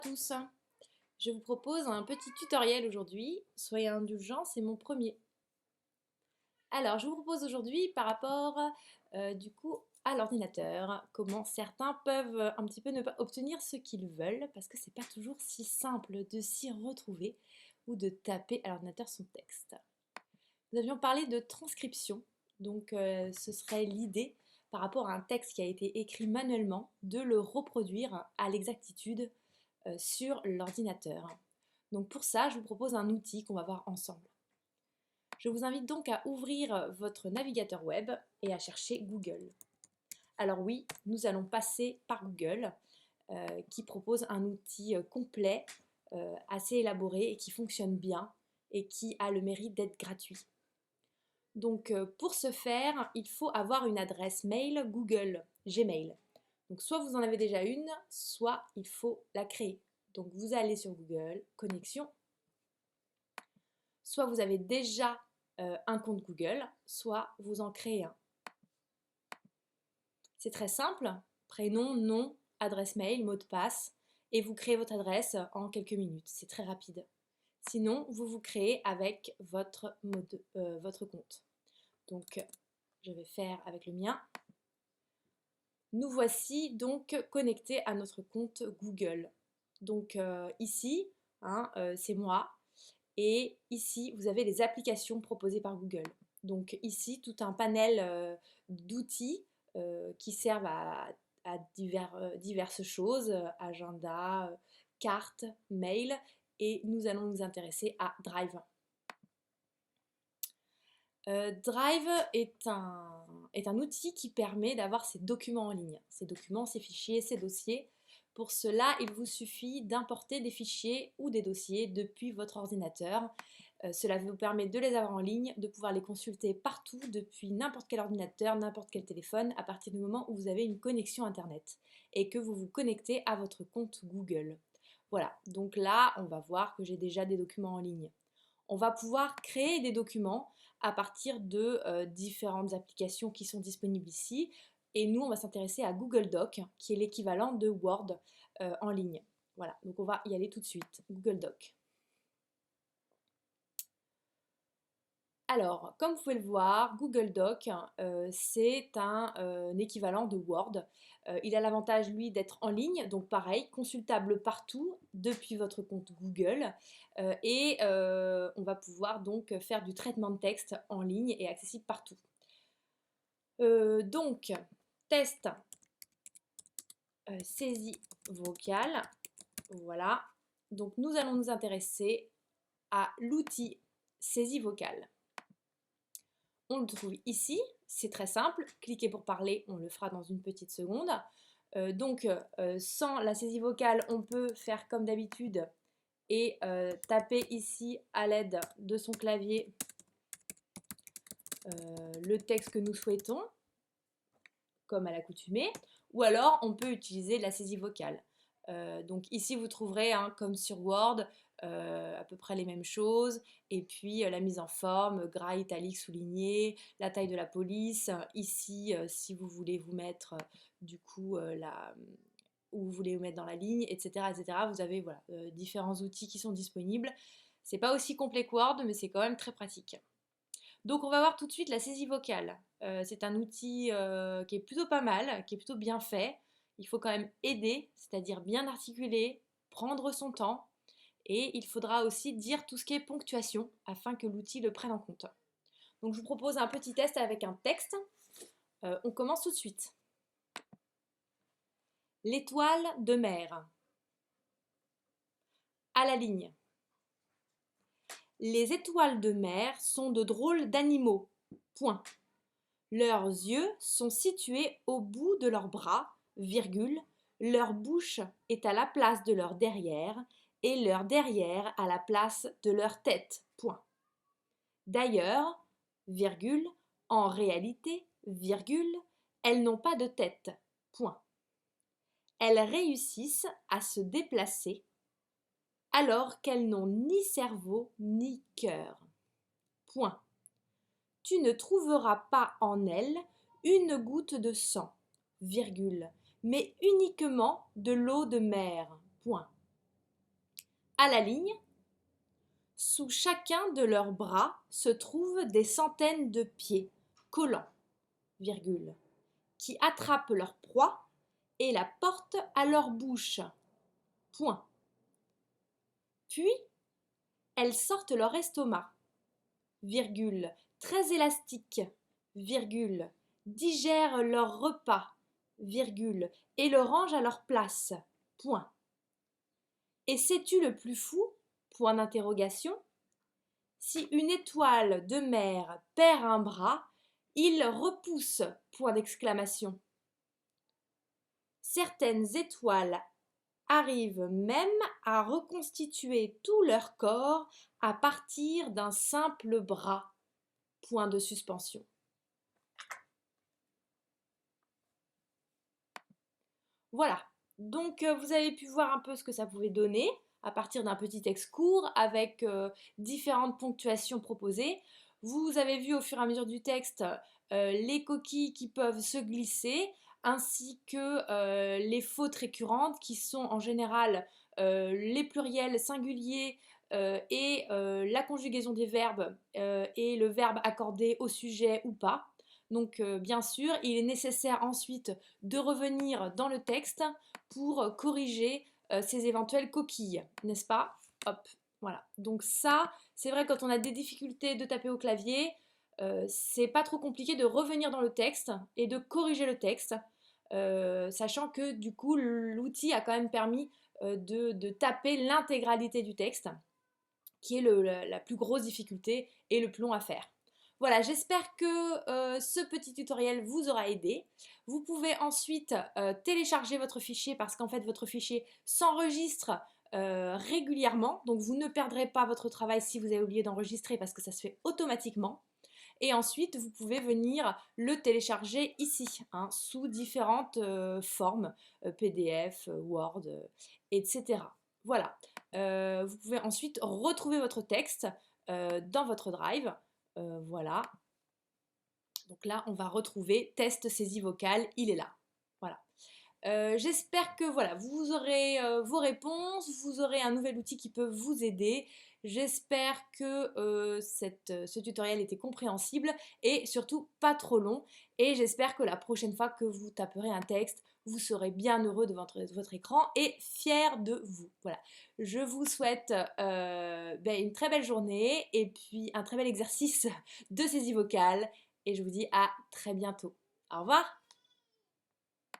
Tous, je vous propose un petit tutoriel aujourd'hui. Soyez indulgents, c'est mon premier. Alors, je vous propose aujourd'hui par rapport du coup à l'ordinateur, comment certains peuvent un petit peu ne pas obtenir ce qu'ils veulent parce que c'est pas toujours si simple de s'y retrouver ou de taper à l'ordinateur son texte. Nous avions parlé de transcription, donc ce serait l'idée par rapport à un texte qui a été écrit manuellement de le reproduire à l'exactitude sur l'ordinateur. Donc pour ça, je vous propose un outil qu'on va voir ensemble. Je vous invite donc à ouvrir votre navigateur web et à chercher Google. Alors oui, nous allons passer par Google, qui propose un outil complet, assez élaboré et qui fonctionne bien et qui a le mérite d'être gratuit. Donc pour ce faire, il faut avoir une adresse mail Google, Gmail. Donc soit vous en avez déjà une, soit il faut la créer. Donc vous allez sur Google, connexion. Soit vous avez déjà un compte Google, soit vous en créez un. C'est très simple, prénom, nom, adresse mail, mot de passe, et vous créez votre adresse en quelques minutes. C'est très rapide. Sinon, vous créez avec votre compte. Donc, je vais faire avec le mien. Nous voici donc connectés à notre compte Google. Donc ici, c'est moi. Et ici, vous avez les applications proposées par Google. Donc ici, tout un panel d'outils qui servent à diverses choses, agenda, cartes, mail. Et nous allons nous intéresser à Drive. Drive est un outil qui permet d'avoir ses documents en ligne, ses documents, ses fichiers, ses dossiers. Pour cela, il vous suffit d'importer des fichiers ou des dossiers depuis votre ordinateur. Cela vous permet de les avoir en ligne, de pouvoir les consulter partout, depuis n'importe quel ordinateur, n'importe quel téléphone, à partir du moment où vous avez une connexion Internet et que vous vous connectez à votre compte Google. Voilà, donc là, on va voir que j'ai déjà des documents en ligne. On va pouvoir créer des documents à partir de différentes applications qui sont disponibles ici. Et nous, on va s'intéresser à Google Doc, qui est l'équivalent de Word en ligne. Voilà, donc on va y aller tout de suite. Google Doc. Alors, comme vous pouvez le voir, Google Doc, c'est un équivalent de Word. Il a l'avantage, lui, d'être en ligne, donc pareil, consultable partout depuis votre compte Google. On va pouvoir donc faire du traitement de texte en ligne et accessible partout. Donc, test saisie vocale. Voilà. Donc, nous allons nous intéresser à l'outil saisie vocale. On le trouve ici, c'est très simple, cliquez pour parler, on le fera dans une petite seconde. Sans la saisie vocale, on peut faire comme d'habitude et taper ici à l'aide de son clavier le texte que nous souhaitons, comme à l'accoutumée, ou alors on peut utiliser la saisie vocale. Donc ici vous trouverez, comme sur Word, à peu près les mêmes choses, et puis la mise en forme, gras, italique, souligné, la taille de la police, ici si vous voulez vous mettre du coup où vous voulez vous mettre dans la ligne, etc. etc. Vous avez voilà, différents outils qui sont disponibles. C'est pas aussi complet que Word, mais c'est quand même très pratique. Donc on va voir tout de suite la saisie vocale. C'est un outil qui est plutôt pas mal, qui est plutôt bien fait. Il faut quand même aider, c'est-à-dire bien articuler, prendre son temps. Et il faudra aussi dire tout ce qui est ponctuation afin que l'outil le prenne en compte. Donc je vous propose un petit test avec un texte. On commence tout de suite. L'étoile de mer. À la ligne. Les étoiles de mer sont de drôles d'animaux. Point. Leurs yeux sont situés au bout de leurs bras, virgule, leur bouche est à la place de leur derrière et leur derrière à la place de leur tête. Point. D'ailleurs, virgule, en réalité, virgule, elles n'ont pas de tête. Point. Elles réussissent à se déplacer alors qu'elles n'ont ni cerveau ni cœur. Point. Tu ne trouveras pas en elles une goutte de sang, virgule, mais uniquement de l'eau de mer. Point. à la ligne. Sous chacun de leurs bras se trouvent des centaines de pieds collants, virgule, qui attrapent leur proie et la portent à leur bouche. Point. Puis, elles sortent leur estomac, virgule, très élastique, virgule, digèrent leur repas, virgule, et le rangent à leur place. Point. Et sais-tu le plus fou? Point d'interrogation. Si une étoile de mer perd un bras, il repousse. Point d'exclamation. Certaines étoiles arrivent même à reconstituer tout leur corps à partir d'un simple bras. Point de suspension. Voilà, donc vous avez pu voir un peu ce que ça pouvait donner à partir d'un petit texte court avec différentes ponctuations proposées. Vous avez vu au fur et à mesure du texte les coquilles qui peuvent se glisser ainsi que les fautes récurrentes qui sont en général les pluriels singuliers et la conjugaison des verbes et le verbe accordé au sujet ou pas. Donc bien sûr, il est nécessaire ensuite de revenir dans le texte pour corriger ces éventuelles coquilles, n'est-ce pas? Hop, voilà. Donc ça, c'est vrai quand on a des difficultés de taper au clavier, c'est pas trop compliqué de revenir dans le texte et de corriger le texte, sachant que du coup l'outil a quand même permis de taper l'intégralité du texte, qui est la plus grosse difficulté et le plus long à faire. Voilà, j'espère que ce petit tutoriel vous aura aidé. Vous pouvez ensuite télécharger votre fichier parce qu'en fait votre fichier s'enregistre régulièrement, donc vous ne perdrez pas votre travail si vous avez oublié d'enregistrer parce que ça se fait automatiquement. Et ensuite, vous pouvez venir le télécharger ici, hein, sous différentes formes, PDF, Word, etc. Voilà. Vous pouvez ensuite retrouver votre texte dans votre Drive. Voilà. Donc là, on va retrouver test saisie vocale, il est là. Voilà. J'espère que voilà, vous aurez vos réponses, vous aurez un nouvel outil qui peut vous aider. J'espère que ce tutoriel était compréhensible et surtout pas trop long. Et j'espère que la prochaine fois que vous taperez un texte, vous serez bien heureux de votre écran et fier de vous. Voilà. Je vous souhaite une très belle journée et puis un très bel exercice de saisie vocale. Et je vous dis à très bientôt. Au revoir!